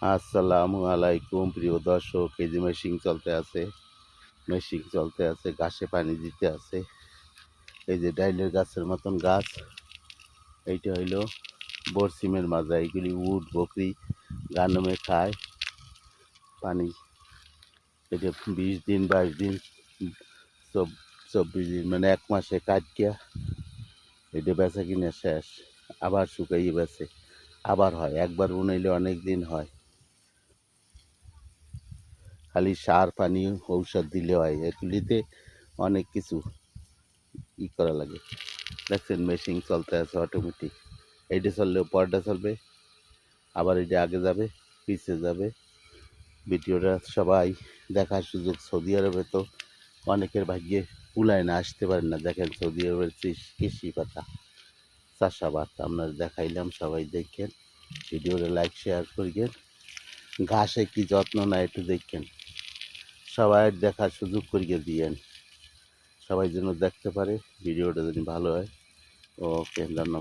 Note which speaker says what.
Speaker 1: আসসালামু আলাইকুম প্রিয় দর্শক। এই যে মেশিন চলতে আছে, ঘাসে পানি দিতে আছে। এই যে ডাইলের গাছের মতন গাছ, এইটা হইল বরসিমের মাজা। এইগুলি উট বকরি গানমে খায় পানি। এটা 20 দিন 22 দিন 24 দিন মানে 1 মাসে কাটিয়া এটা বেচা কিনে শেষ। আবার শুকাইয়ে বেচে, আবার হয়। একবার বুনাইলে অনেক দিন হয়। খালি সার পানি ঔষধ দিলে হয়, এগুলিতে অনেক কিছু করা লাগে। দেখছেন মেশিন চলতে আছে অটোমেটিক। এইটা চললেও পরটা চলবে, আবার এটা আগে যাবে পিছিয়ে যাবে। ভিডিওটা সবাই দেখার সুযোগ। সৌদি আরবে তো অনেকের ভাগ্যে কুলায় না, আসতে পারেন না। দেখেন সৌদি আরবের কৃষি পাতা চাষাবাদ আপনারা দেখাইলাম, সবাই দেখেন। ভিডিওটা লাইক শেয়ার করিয়েন। ঘাসে কি যত্ন নেয় একটু দেখেন, সবাই দেখার সুযোগ করিয়ে দিয়েন, সবাই যেন দেখতে পারে। ভিডিওটা যদি ভালো হয়। ওকে, ধন্যবাদ।